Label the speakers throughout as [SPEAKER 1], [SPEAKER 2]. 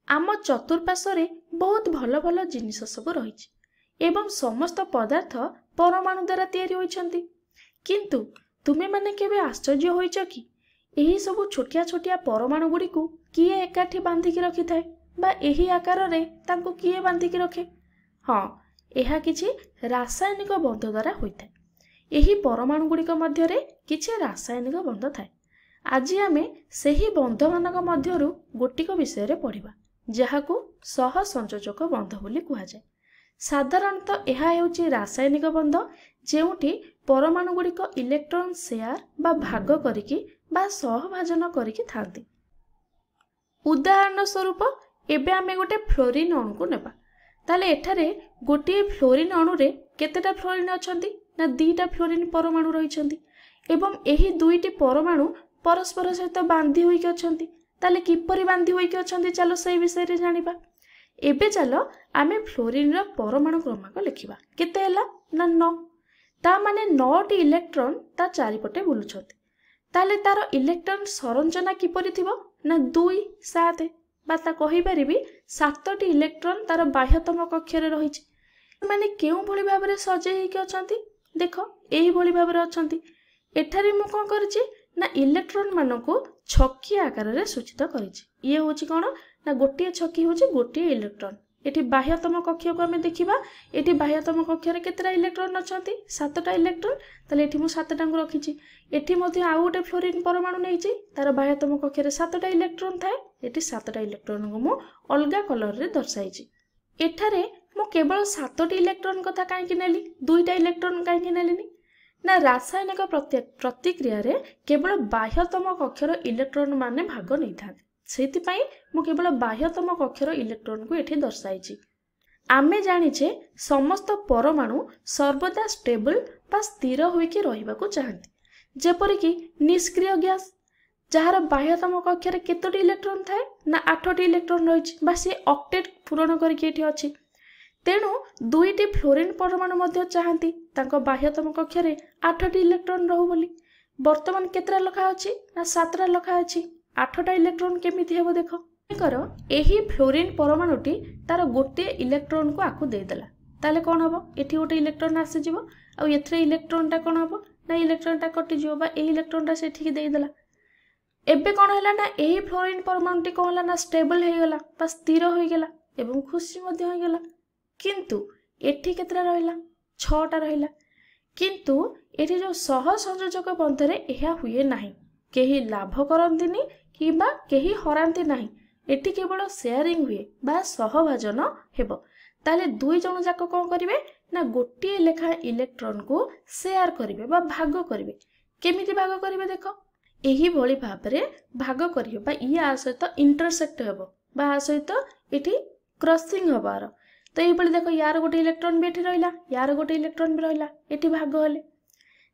[SPEAKER 1] आम चतुर्पार्श्व बहुत भल भल जिनिस सब रही एवं समस्त पदार्थ परमाणु द्वारा तैयारी होइछंती। किंतु तुमे माने केबे आश्चर्य होइछ कि एही सब छोटिया छोटिया परमाणु गुडी को किए एकाठी बांधिकी रखि थाए बा एही आकार रे तांको किए बांधिकी रखे? हाँ, एहा किछि रासायनिक बंध द्वारा होइथाए। एही परमाणु गुडिक मध्यरे किछि रासायनिक बंध थाए। आज आमे सेही बंध मानक मध्यरु गोटिक विषय रे पढ़िबा, जाहाकू सह संयोजक बंध बोली कुहा जाय। साधारणतः एहा हेउछि रासायनिक बंध जेउठी परमाणु गुडिक इलेक्ट्रॉन शेयर बा भाग करिकि बा सहभाजन करिकि थांती। उदाहरण स्वरूप एबे आमे गोटे फ्लोरीन अणु को नेबा, ताले एठारे गोटे फ्लोरीन अणु रे केतेटा फ्लोरीन अछंती ना दुईटा फ्लोरीन परमाणु रहिछंती एवं एही दुईटी परमाणु परस्पर सहित बांधी होइके अछंती। ताले किपरि बांधी होइके अछंती चलो सेही विषय रे जानिबा। एबे चलो आमे फ्लोरीन रो परमाणु क्रमांक लिखिबा। केते हैला ना 9। ता माने 9 टी इलेक्ट्रॉन ता चारिपटे बुलुछंती। ताले तार इलेक्ट्रॉन संरचना किपरि थिबो ना 2 7 बा ता कहि परिबी 7 टी इलेक्ट्रॉन तार बाह्यतम कक्ष रे रहिछि। माने केउ भली भाबरे सजे हेके अछंती देखो एही भली भाबरे अछंती। एठारे मु कोन करछि ना इलेक्ट्रॉन मानको छकी आकार रे सूचित करिछि। ये होछि कोन ना गोटिए छकी होछि गोटिए इलेक्ट्रॉन। एठी बाह्यतम कक्ष को हमें देखिबा। एठी बाह्यतम कक्ष रे केतेटा इलेक्ट्रॉन अछंती 7टा इलेक्ट्रॉन। ताले एठी मु 7टा को रखिछि। एठी मध्ये आ गोटे फ्लोरीन परमाणु नैछि तार बाह्यतम कक्ष रे 7टा इलेक्ट्रॉन थाए। एठी 7टा इलेक्ट्रॉन को मु अलगा कलर रे दर्शाइछि। एठारे मु केवल 7टी इलेक्ट्रॉन कथा काहे कि नेली 2टा इलेक्ट्रॉन काहे कि नेलिनी ना रासायनिक प्रतिक्रिया रे केवल बाह्यतम कक्षर इलेक्ट्रॉन माने भाग नै थाते। सेति पई मु केवल बाह्यतम कक्षर इलेक्ट्रॉन को एठी दर्शाइछि। आमे जानिछे समस्त परमाणु सर्वदा स्टेबल बा स्थिर होइके रहिबाकू चाहंती। जेपरि कि निष्क्रिय गैस जहार बाह्यतम कक्षर केतोटी इलेक्ट्रॉन थाए ना 8टी इलेक्ट्रॉन रहिछि बा से ऑक्टेट पूर्ण करके एठी अछि। तेणु 2टी फ्लोरीन परमाणु मध्य चाहंती तांको बाह्यतम कक्ष रे 8टी इलेक्ट्रॉन रहू बोली। वर्तमान केतरा लखा अछि ना 7टा लखा अछि। 8टा इलेक्ट्रॉन केमिति हेबो देखो। करो एही फ्लोरीन परमाणुटी तार गोटे इलेक्ट्रॉन को आकु दे देला। ताले कोन हबो एठी गोटे इलेक्ट्रॉन आसी जिवो आ एथरे इलेक्ट्रॉन टा कोन हबो ना इलेक्ट्रॉन टा कटि जिवो बा एही इलेक्ट्रॉन टा सेठी के दे देला। एबे कोन हैला ना एही फ्लोरीन परमाणुटी कोन हैला ना स्टेबल हे गेला बा स्थिर होई गेला एवं खुशी मध्य होई गेला। किंतु एठी केतरा रहिला 6टा रहिला। किंतु एठी जो सह संयोजक बंधरे एहा हुए नाही। केही लाभ करंतिनी किबा केही हरांती नाही। एठी केवल शेयरिंग हुए बा सहभाजन हेबो। ताले दुई जण जाक कोन करिवे ना गोटिए लेखा इलेक्ट्रॉन को शेयर करिवे बा भाग करिवे। केमिति भाग करिवे देखो एही भली भाबरे भाग करिवे बा या सहित इंटरसेक्ट हेबो बा सहित एठी क्रॉसिंग हबार। तो ये देखो यार गोटे इलेक्ट्रॉन भी एठी रहिला यार गोटे इलेक्ट्रॉन भी रहिला एठी भाग हेले।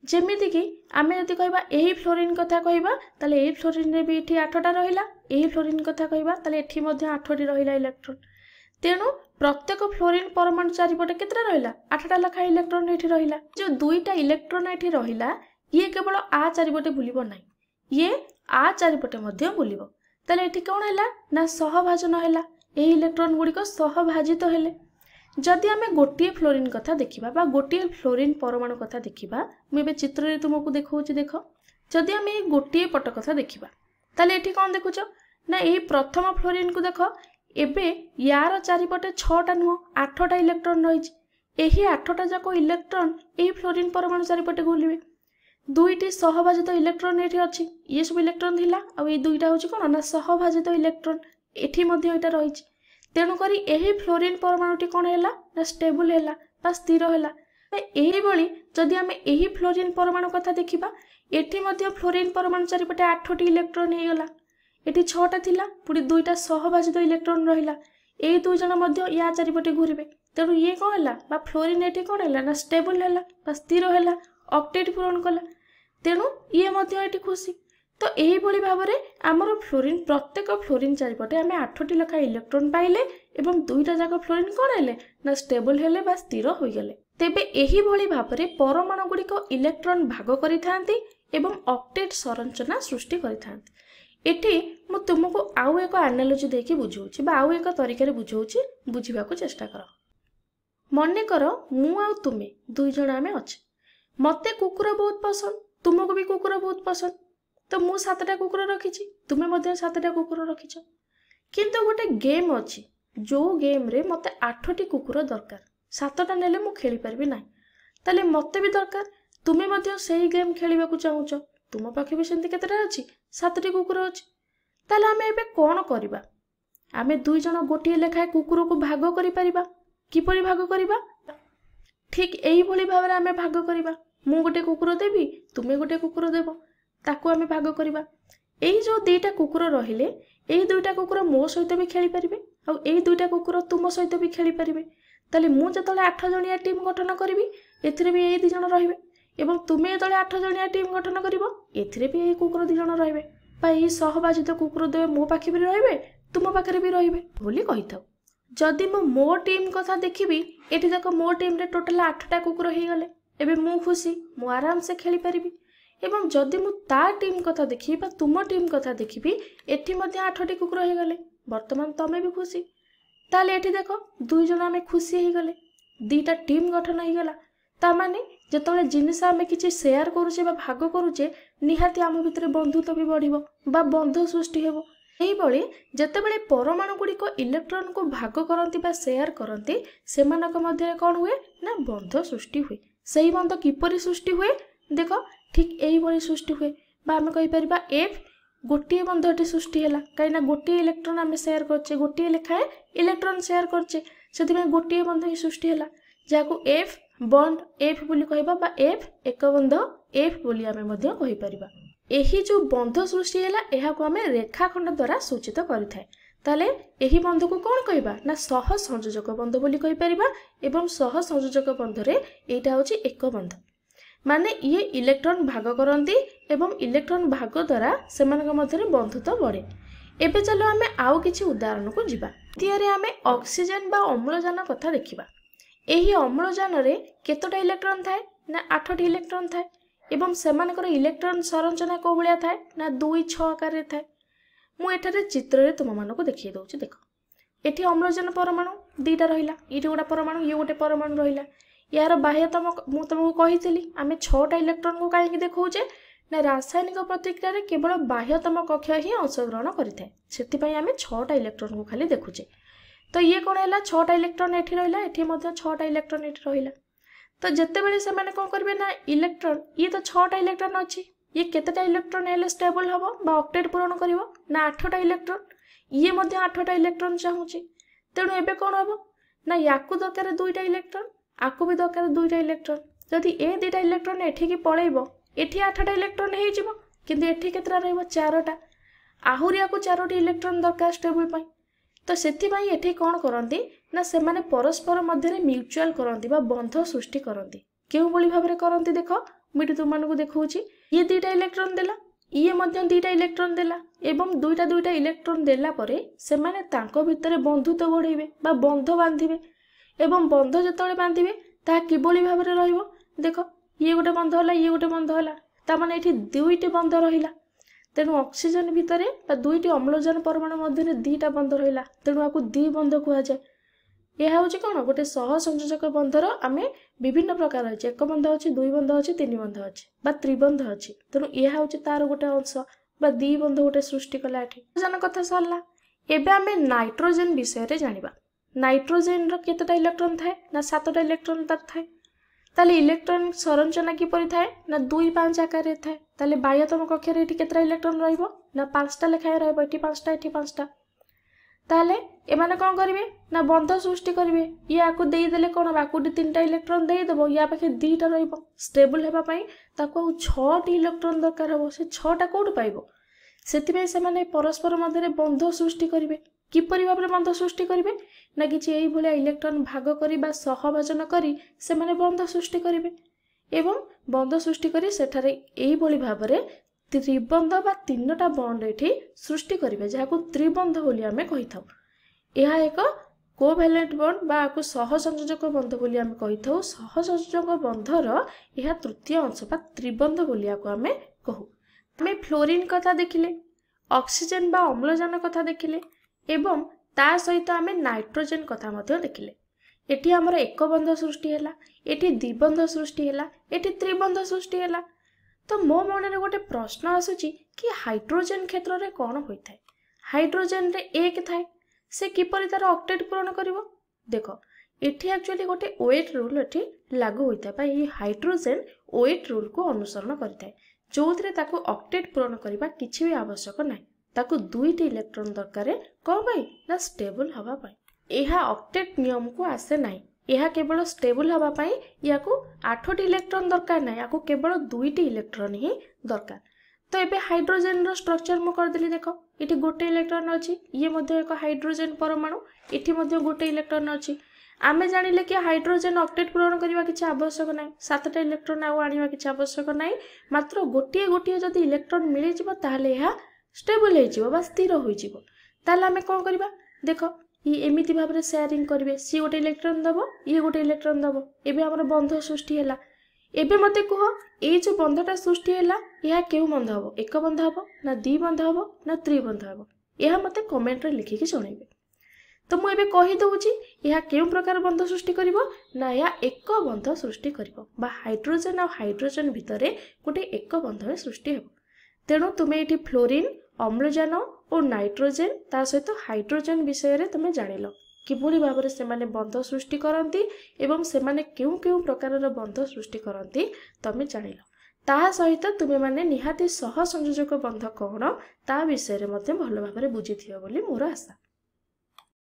[SPEAKER 1] जेमिति कि आमे यदि कहबा एही फ्लोरीन कथा कहबा ताले एही फ्लोरीन रे भी एठी 8टा रहिला। एही फ्लोरीन कथा कहबा ताले एठी मध्ये 8टी रहिला इलेक्ट्रॉन। तेणु प्रत्येक फ्लोरीन परमाणु चारिपटे केतरा रहिला 8टा लखा इलेक्ट्रॉन एठी रहिला। जो 2टा इलेक्ट्रॉन एठी रहिला ये केवल आ चारिपटे बुलिबो नाही, ये आ चारिपटे मध्ये बुलिबो। ताले एठी कोन हैला ना सहभाजन हैला। एही इलेक्ट्रॉन गुडी को सहभाजित हेले। जदि आमे गोटिए फ्लोरीन कथा देखिबा बा गोटिए फ्लोरीन परमाणु कथा देखिबा मु एबे चित्र रे तुमको देखौछि देखो। जदि आमे गोटिए पट कथा देखिबा ताले एठी कोन देखुछ ना एही प्रथम फ्लोरीन को देखो। एबे यार चारिपटे 6टा नुह 8टा इलेक्ट्रॉन रहिछि। एही 8टा जाको इलेक्ट्रॉन एही फ्लोरीन परमाणु चारिपटे घुलिबे। 2टी सहभाजित इलेक्ट्रॉन एठी अछि। ये सब इलेक्ट्रॉन थिला आ ए 2टा होछि कोन ना सहभाजित इलेक्ट्रॉन एठी मध्ये एटा रहिछि। तेणु करी एही फ्लोरीन परमाणुटी कोन हैला ना स्टेबल हैला बा स्थिर हैला। एही बळी जदि आमे एही फ्लोरीन परमाणु कथा देखिबा एठी मध्ये फ्लोरीन परमाणु चारिपटे 8टी इलेक्ट्रॉन हे गेला। एठी 6टा थिला पुडी 2टा सहभाजित इलेक्ट्रॉन रहिला। एही दुई जण मध्ये या चारिपटे घुरिबे। तेणु ये कोन हैला बा फ्लोरीन एठी कोन हैला ना स्टेबल हैला बा स्थिर हैला ऑक्टेट पूरण कला। तेणु ये मध्ये एठी खुशी। तो यही भली भाबरे आमर फ्लोरीन प्रत्येक फ्लोरीन चारिपटे आमे 8टी लखा इलेक्ट्रॉन पाइले एवं 2टा जाक फ्लोरीन कोन हेले ना स्टेबल हेले बा स्थिर होई गेले। तेबे यही भली भाबरे परमाणु गुडी को इलेक्ट्रॉन भाग करि थांती एवं ऑक्टेट संरचना सृष्टि करि थांती। एठी मु तुमको आउ एक एनालॉजी देके बुझाऊची बा आउ एक तरीका रे बुझाऊची बुझिबाकू चेष्टा कर। मने कर मु आउ तुमे दुई जण आमे अच्छे, मते कुकुर बहुत पसंद, तुमको भी कुकुर बहुत पसंद, तो मु 7टा कुकुर रखिची, तुमे मध्य 7टा कुकुर रखिछ। किंतु गोटे गेम अच्छी जो गेम रे मते 8टी कुकुर दरकार, 7टा नेले मु खेली परबी नाही, ताले मते भी दरकार, तुमे मध्य सेही गेम खेलिबाकू चाहूछ, तुम पाखे भी सेमती केतेटा अछि 7टी कुकुर अछि, ताले आमे एबे कोन करिबा? आमे दुई जण गोटिए लेखाए कुकुर को भाग करि परिबा। किपरि भाग करिबा? ठीक एही भली भाबरे आमे भाग करिबा। मु गोटे कुकुर देबी, तुमे गोटे कुकुर देबो, ताकू आमे भाग करिबा। एही जो दुईटा कुकुर रहिले, एही दुईटा कुकुर मो सहित भी खेली परिबे, आ एही दुईटा कुकुर तुम सहित भी खेली परिबे। ताले मु जतले 8 जणिया टीम गठन करिबी, एथिरे भी एही 2 जण रहिबे, एवं तुमे जतले 8 जणिया टीम गठन करिबो, एथिरे भी एही कुकुर 2 जण रहिबे, बा एही सहबाजित कुकुर देबे मो पाखे भी रहिबे, तुम पाखे भी रहिबे बोली कहिथाउ। जदि मो टीम कथा देखिबी, एठी देखो मो टीम रे टोटल 8टा कुकुर हे गले, एबे मु खुशी, मु आराम से खेली परिबी। एवं जदि मु ता टीम कथा देखिबी बा तुम टीम कथा देखिबी, एठी मध्ये 8टी कुकुर हे गले, वर्तमान तमे भी खुशी। ताले एठी देखो 2 जण आमे खुशी हे गले, 2टा टीम गठन हे गला। ता माने जेतले जिनिस आमे किछि शेयर करूचे बा भाग करूचे, निहाती आम भितरे बंधुत्व भी बढ़िबो बा बंध सृष्टि हेबो। एही बळी जेतेबेले परमाणु गुडी को इलेक्ट्रॉन को भाग करंती बा शेयर करंती, सेमानक मध्ये कोन हुए ना बंध सृष्टि हुए। सेही बंध किपरि सृष्टि हुए देखो, ठीक एही बळी सृष्टि हुए, बा आमे कहि परिबा एफ गोटिए बंधटी सृष्टि हैला, काइना गोटिए इलेक्ट्रॉन आमे शेयर करचे, गोटिए लेखाए इलेक्ट्रॉन शेयर करचे, सेति में गोटिए बंध ही सृष्टि हैला, जाको एफ बॉन्ड एफ बोली कहबा बा एफ एक बंध एफ बोली आमे मध्ये कहि परिबा। एही जो बंध सृष्टि हैला, एहा को आमे रेखाखंड द्वारा सूचित करिथाय। ताले एही बंध को कोन कहबा ना सह संयोजक बंध बोली कहि परिबा, एवं सह संयोजक बंध रे एटा होची एक बंध, माने ये इलेक्ट्रॉन भाग करंती एवं इलेक्ट्रॉन भाग द्वारा सेमानक मध्ये बंधुत्व बढ़े। एबे चलो आमे आउ किछि उदाहरण को जिबा। तियारे आमे ऑक्सीजन बा अम्लजान कथा देखिबा। एही अम्लजान रे केतोटा इलेक्ट्रॉन थाए ना 8टी इलेक्ट्रॉन थाए, एवं सेमानकर इलेक्ट्रॉन संरचना को भलिया थाए ना 2 6 आकार रे थाए। मु एठारे चित्र रे तुम मानको देखिए दउछि, देखो एठी अम्लजान परमाणु 2टा रहिला, इठी गोटा परमाणु, ये गोटे परमाणु रहिला। यार बाह्यतम मु तुमको कहिथिली आमे 6टा इलेक्ट्रॉन को काहे देखौचे ना रासायनिक प्रतिक्रिया रे केवल बाह्यतम कक्ष ही अंशग्रहण करिथाय, सेति पई आमे 6टा इलेक्ट्रॉन को खाली देखुचे। तो ये कोन हैला 6टा इलेक्ट्रॉन एठी रहिला, एठी मध्ये 6टा इलेक्ट्रॉन एठी रहिला। तो जत्ते बेले से माने कोन करबे ना इलेक्ट्रॉन, ये तो 6टा इलेक्ट्रॉन अछि, ये केतेटा इलेक्ट्रॉन हेले स्टेबल हबो बा ऑक्टेट पूरण करिवो ना 8टा इलेक्ट्रॉन, ये मध्ये 8टा इलेक्ट्रॉन चाहूची। तेणु एबे कोन हबो ना याकू दरकार 2टा इलेक्ट्रॉन, आकू भी दरकार 2टा इलेक्ट्रॉन। जदि ए 2टा इलेक्ट्रॉन एठी की पळेइबो, एठी 8टा इलेक्ट्रॉन हेइ जिवो, किंतु एठी केतरा रहइबो 4टा, आहुरी याकू 4टी इलेक्ट्रॉन दरकार स्टेबल पई। तो सेति पई एठी कोन करंती ना से माने परस्पर मध्य रे म्यूचुअल करंती बा बंध सृष्टि करंती। केउ बोली भाबरे करंती देखो, मिटि तुम मानको देखौची, ये 2टा इलेक्ट्रॉन देला, ये मध्ये 2टा इलेक्ट्रॉन देला, एवं 2टा इलेक्ट्रॉन देला परे से माने तांको भितरे बंधुत्व बढ़ेबे बा बंध बांधिबे, एवं बंध जतले बांधिबे ता कि बोली भाबरे रहिबो देखो, ये गोटे बंध होला, ये गोटे बंध होला, ता माने एठी 2टी बंध रहिला। तेणु ऑक्सीजन भितरे बा 2टी अम्लजान परमाणु मध्ये 2टा बंध रहिला, तेणु आकु द्वि बंध कुआ जाय। यह होची कोन गोटे सह संयोजक बंधर आमे विभिन्न प्रकार अछि, एक बंध अछि, 2 बंध अछि, 3 बंध अछि बा त्रिबंध अछि। तेणु यह होची तार गोटे अंश बा द्वि बंध गोटे सृष्टि कला एठी। जन कथा सरला, एबे आमे नाइट्रोजन विषय रे जानिबा। नाइट्रोजन रो केतेटा इलेक्ट्रॉन थाए ना 7टा इलेक्ट्रॉन तार थाए। ताले इलेक्ट्रॉन संरचना किपरि थाए ना 2 5 आकार रे थाए। ताले बाह्यतम कक्ष रे एठी केतेटा इलेक्ट्रॉन रहइबो ना 5टा लेखाए रहइबो, एठी 5टा, एठी 5टा। ताले एमाने कोन करिवे ना बंध सृष्टि करिवे, ये आकु देई देले कोन बाकुडी 3टा इलेक्ट्रॉन देई देबो, या पाखे 2टा रहइबो। स्टेबल हेबा पई ताको 6टी इलेक्ट्रॉन दरकार हबो, से 6टा कोड पाइबो। सेति में से माने परस्पर मध्य रे बंध सृष्टि करिवे। किपरि भाबरे बंध सृष्टि करिवे ना किछि एई भलिया इलेक्ट्रॉन भाग करी बा सहभाजन करी से माने बंध सृष्टि करिवे, एवं बंध सृष्टि करी सेठारे एई भली भाबरे त्रिबंध बा 3टा बॉन्ड एठी सृष्टि करिवे, जाहाकू त्रिबंध बोली आमे कहिथाउ। एहा एक कोभैलेंट बॉन्ड बा आकु सहसंयोजक बंध बोली आमे कहिथाउ। सहसंयोजक बंधर एहा तृतीय अंश बा त्रिबंध बोली आकु आमे कहू। आमे फ्लोरीन कथा देखिले, ऑक्सीजन बा अम्लजान कथा देखिले एवं ता सहित आमे नाइट्रोजन कथा मध्य देखिले। एठी हमर एक बंध सृष्टि हैला, एठी द्विबंध सृष्टि हैला, एठी त्रिबंध सृष्टि हैला। तो मो मन रे गोटे प्रश्न आसुची कि हाइड्रोजन क्षेत्र रे कोन होइथाय? हाइड्रोजन रे एक थाए, से किपरि तार ऑक्टेट पूर्ण करिवो? देखो एठी एक्चुअली गोटे वेट रूल एठी लागू होइथाय बा ई हाइड्रोजन वेट रूल को अनुसरण करिथाय, जोथरे ताको ऑक्टेट पूर्ण करिबा किछि भी आवश्यक नै। ताको दुईटी इलेक्ट्रॉन दरकार कौन पाई ना स्टेबल हवा पाई। यह ऑक्टेट नियम को आसे नाही, यह केवल स्टेबल हवा पाई या को 8टी इलेक्ट्रॉन दरकार नाही, या को केवल दुईटी इलेक्ट्रॉन ही दरकार। तो एबे हाइड्रोजन रो स्ट्रक्चर मु कर देली। देखो इठी गोटे इलेक्ट्रॉन अछि, ये मध्ये एक हाइड्रोजन परमाणु, इठी मध्ये गोटे इलेक्ट्रॉन अछि। आमे जानिले कि हाइड्रोजन ऑक्टेट पूर्ण करबा किछि आवश्यक नाही, 7टा इलेक्ट्रॉन आउ आनिबा किछि आवश्यक नाही, मात्र गोटिए गोटिए जदि इलेक्ट्रॉन मिलि जिवो ताहाले यह स्टेबल हो जिवो बा स्थिर हो जिवो। ताले आमे कोन करबा? देखो ये एमिति भाबरे शेयरिंग करबे, सी गोटे इलेक्ट्रॉन दबो, ये गोटे इलेक्ट्रॉन दबो। एबे हमर बंध सृष्टि हैला। एबे मते कहो ए जो बंधटा सृष्टि हैला यह केउ बंध हबो? एक बंध हबो ना द्वि बंध हबो ना त्रिबंध हबो? यह मते कमेंट रे लिखि के जणाइबे। तो मु एबे कहि दउची यह केउ प्रकार बंध सृष्टि करिवो ना या एक बंध सृष्टि करिवो बा हाइड्रोजन और हाइड्रोजन भितरे गोटे एक बंध सृष्टि हेबो। तेणु तुमे एठी फ्लोरीन, अम्लजान और नाइट्रोजन ता सहित हाइड्रोजन विषय रे तुमे जानिलो किभଳି भाबरे सेमाने बंध सृष्टि करंती एवं सेमाने केउ केउ प्रकारर बंध सृष्टि करंती तमे जानिलो। ता सहित तुमे माने निहाती सह संयोजक बंध कोन ता विषय रे मध्ये भलो भाबरे बुझिथियो बोली मोर आशा।